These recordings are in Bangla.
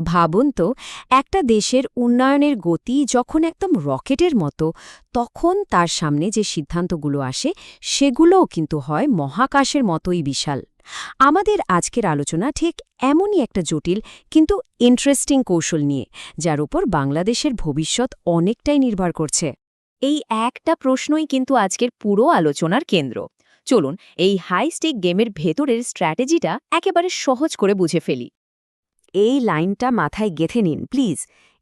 ভাবুন তো, একটা দেশের উন্নয়নের গতি যখন একদম রকেটের মতো, তখন তার সামনে যে সিদ্ধান্তগুলো আসে সেগুলোও কিন্তু হয় মহাকাশের মতোই বিশাল। আমাদের আজকের আলোচনা ঠিক এমনই একটা জটিল কিন্তু ইন্টারেস্টিং কৌশল নিয়ে, যার উপর বাংলাদেশের ভবিষ্যৎ অনেকটাই নির্ভর করছে। এই একটা প্রশ্নই কিন্তু আজকের পুরো আলোচনার কেন্দ্র। চলুন এই হাই স্টেক গেমের ভেতরের স্ট্র্যাটেজিটা একেবারে সহজ করে বুঝে ফেলি। এই লাইনটা মাথায় গেঁথে নিন প্লিজ,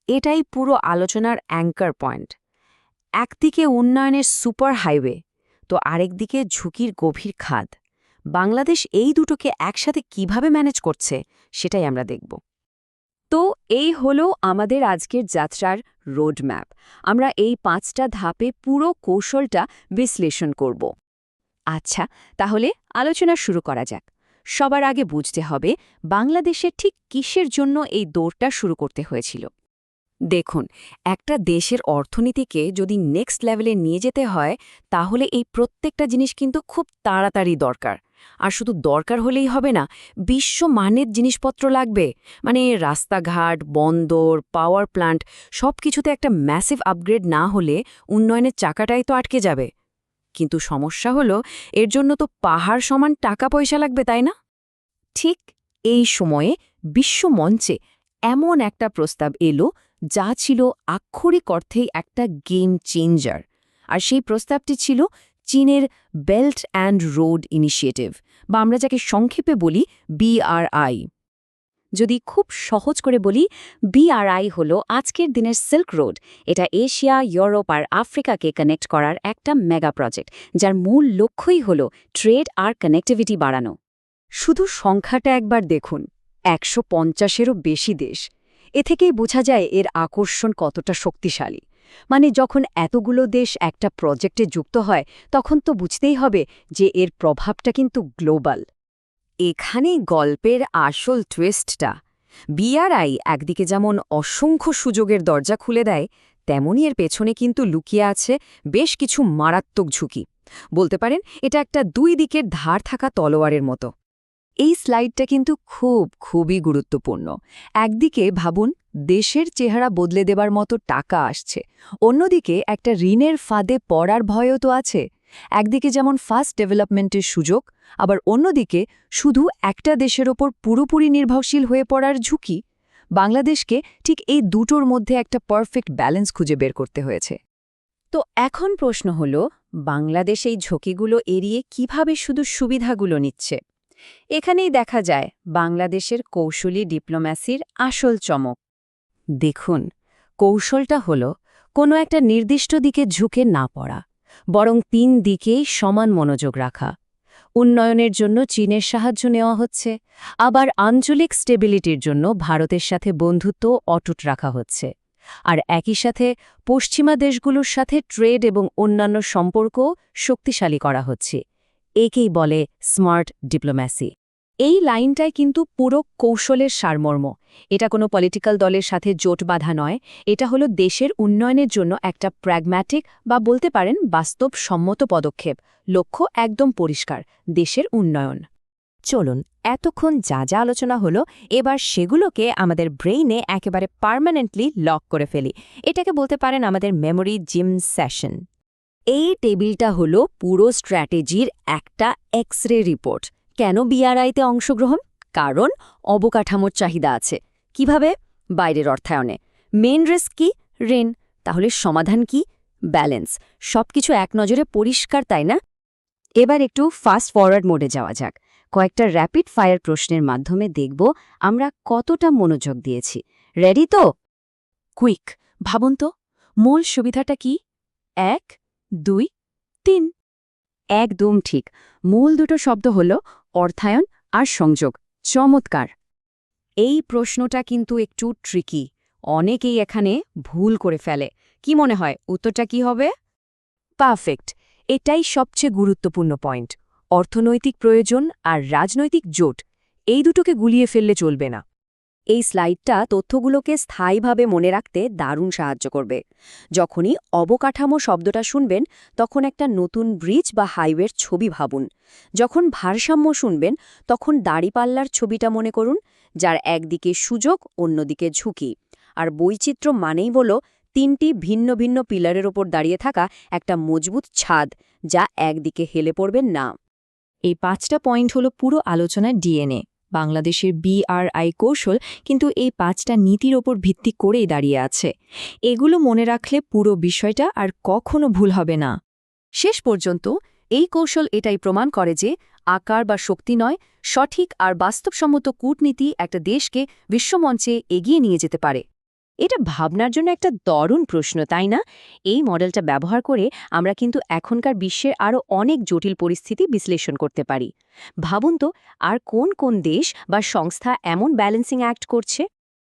এটাই পুরো আলোচনার অ্যাঙ্কার পয়েন্ট। একদিকে উন্নয়নের সুপার হাইওয়ে, তো আরেকদিকে ঝুঁকির গভীর খাদ। বাংলাদেশ এই দুটোকে একসাথে কিভাবে ম্যানেজ করছে সেটাই আমরা দেখব। তো এই হলো আমাদের আজকের যাত্রার রোডম্যাপ। আমরা এই 5টা ধাপে পুরো কৌশলটা বিশ্লেষণ করব। আচ্ছা, তাহলে আলোচনা শুরু করা যাক। সবার আগে বুঝতে হবে বাংলাদেশের ঠিক কিসের জন্য এই দৌড়টা শুরু করতে হয়েছিল। দেখুন, একটা দেশের অর্থনীতিকে যদি নেক্সট লেভেলে নিয়ে যেতে হয়, তাহলে এই প্রত্যেকটা জিনিস কিন্তু খুব তাড়াতাড়ি দরকার। আর শুধু দরকার হলেই হবে না, বিশ্বমানের জিনিসপত্র লাগবে। মানে রাস্তাঘাট, বন্দর, পাওয়ার প্ল্যান্ট সবকিছুতে একটা ম্যাসিভ আপগ্রেড না হলে উন্নয়নের চাকাটাই তো আটকে যাবে। কিন্তু সমস্যা হলো, এর জন্য তো পাহাড় সমান টাকা পয়সা লাগবে, তাই না? ঠিক এই সময়ে বিশ্বমঞ্চে এমন একটা প্রস্তাব এলো, যা ছিল আক্ষরিক অর্থেই একটা গেম চেঞ্জার। আর সেই প্রস্তাবটি ছিল চীনের বেল্ট অ্যান্ড রোড ইনিশিয়েটিভ, বা আমরা যাকে সংক্ষেপে বলি BRI। যদি খুব সহজ করে বলি, BRI হলো আজকের দিনের সিল্ক রোড। এটা এশিয়া, ইউরোপ আর আফ্রিকাকে কানেক্ট করার একটা মেগা প্রজেক্ট, যার মূল লক্ষ্যই হল ট্রেড আর কানেক্টিভিটি বাড়ানো। শুধু সংখ্যাটা একবার দেখুন, 150-এরও বেশি দেশ। এ থেকেই বোঝা যায় এর আকর্ষণ কতটা শক্তিশালী। মানে যখন এতগুলো দেশ একটা প্রজেক্টে যুক্ত হয়, তখন তো বুঝতেই হবে যে এর প্রভাবটা কিন্তু গ্লোবাল। এখানেই গল্পের আসল টুইস্টটা। BRI একদিকে যেমন অসংখ্য সুযোগের দরজা খুলে দেয়, তেমনি এর পেছনে কিন্তু লুকিয়ে আছে বেশ কিছু মারাত্মক ঝুঁকি। বলতে পারেন এটা একটা দুই দিকের ধার থাকা তলোয়ারের মতো। এই স্লাইডটা কিন্তু খুবই গুরুত্বপূর্ণ। একদিকে ভাবুন, দেশের চেহারা বদলে দেবার মতো টাকা আসছে, অন্যদিকে একটা ঋণের ফাঁদে পড়ার ভয়ও তো আছে। একদিকে যেমন ফাস্ট ডেভেলপমেন্টের সুযোগ, আবার অন্যদিকে শুধু একটা দেশের ওপর পুরোপুরি নির্ভরশীল হয়ে পড়ার ঝুঁকি। বাংলাদেশকে ঠিক এই দুটোর মধ্যে একটা পারফেক্ট ব্যালেন্স খুঁজে বের করতে হয়েছে। তো এখন প্রশ্ন হল, বাংলাদেশ এই ঝুঁকিগুলো এড়িয়ে কিভাবে শুধু সুবিধাগুলো নিচ্ছে? এখানেই দেখা যায় বাংলাদেশের কৌশলী ডিপ্লোম্যাসির আসল চমক। দেখুন, কৌশলটা হল কোনো একটা নির্দিষ্ট দিকে ঝুঁকে না পড়া, বরং 3 দিকেই সমান মনোযোগ রাখা। উন্নয়নের জন্য চীনের সাহায্য নেওয়া হচ্ছে, আবার আঞ্চলিক স্টেবিলিটির জন্য ভারতের সাথে বন্ধুত্ব অটুট রাখা হচ্ছে। আর একই সাথে পশ্চিমা দেশগুলোর সাথে ট্রেড এবং অন্যান্য সম্পর্কও শক্তিশালী করা হচ্ছে। একেই বলে স্মার্ট ডিপ্লোম্যাসি। এই লাইনটাই কিন্তু পুরো কৌশলের সারমর্ম। এটা কোনো পলিটিক্যাল দলের সাথে জোট বাঁধা নয়, এটা হলো দেশের উন্নয়নের জন্য একটা প্র্যাগম্যাটিক বা বলতে পারেন বাস্তবসম্মত পদক্ষেপ। লক্ষ্য একদম পরিষ্কার, দেশের উন্নয়ন। চলুন, এতক্ষণ যা যা আলোচনা হলো, এবার সেগুলোকে আমাদের ব্রেইনে একেবারে পার্মানেন্টলি লক করে ফেলি। এটাকে বলতে পারেন আমাদের মেমোরি জিম সেশন। এই টেবিলটা হলো পুরো স্ট্র্যাটেজির একটা এক্স-রে রিপোর্ট। কেন BRI-তে অংশগ্রহণ? কারণ অবকাঠামোর চাহিদা আছে। কিভাবে? বাইরের অর্থায়নে। মেন রিস্ক কি? ঋণ। তাহলে সমাধান কি? ব্যালেন্স। সবকিছু এক নজরে পরিষ্কার, তাই না? এবার একটু ফাস্ট ফরওয়ার্ড মোডে যাওয়া যাক। কয়েকটা র্যাপিড ফায়ার প্রশ্নের মাধ্যমে দেখব আমরা কতটা মনোযোগ দিয়েছি। রেডি তো? কুইক, ভাবুন তো, মূল সুবিধাটা কি? 1, 2, 3। একদম ঠিক। মূল দুটো শব্দ হল অর্থায়ন আর সংযোগ। চমৎকার। এই প্রশ্নটা কিন্তু একটু ট্রিকি। অনেকেই এখানে ভুল করে ফেলে। কি মনে হয় উত্তরটা কি হবে? পারফেক্ট। এটাই সবচেয়ে গুরুত্বপূর্ণ পয়েন্ট। অর্থনৈতিক প্রয়োজন আর রাজনৈতিক জোট, এই দুটোকে গুলিয়ে ফেললে চলবে না। এই স্লাইডটা তথ্যগুলোকে স্থায়ীভাবে মনে রাখতে দারুণ সাহায্য করবে। যখনই অবকাঠামো শব্দটা শুনবেন, তখন একটা নতুন ব্রিজ বা হাইওয়ের ছবি ভাবুন। যখন ভারসাম্য শুনবেন, তখন দাঁড়িপাল্লার ছবিটা মনে করুন, যার একদিকে সুযোগ অন্যদিকে ঝুঁকি। আর বৈচিত্র্য মানেই হলো 3টি ভিন্ন ভিন্ন পিলারের ওপর দাঁড়িয়ে থাকা একটা মজবুত ছাদ, যা একদিকে হেলে পড়বে না। এই 5টা পয়েন্ট হলো পুরো আলোচনার ডিএনএ। বাংলাদেশের বিআরআই কৌশল কিন্তু এই 5টা নীতির ওপর ভিত্তি করেই দাঁড়িয়ে আছে। এগুলো মনে রাখলে পুরো বিষয়টা আর কখনো ভুল হবে না। শেষ পর্যন্ত এই কৌশল এটাই প্রমাণ করে যে আকার বা শক্তি নয়, সঠিক আর বাস্তবসম্মত কূটনীতি একটা দেশকে বিশ্বমঞ্চে এগিয়ে নিয়ে যেতে পারে। এটা ভাবনার জন্য একটা দারুণ প্রশ্ন, তাই না? এই মডেলটা ব্যবহার করে আমরা কিন্তু এখনকার বিশ্বের আরও অনেক জটিল পরিস্থিতি বিশ্লেষণ করতে পারি। ভাবুন তো, আর কোন কোন দেশ বা সংস্থা এমন ব্যালেন্সিং অ্যাক্ট করছে?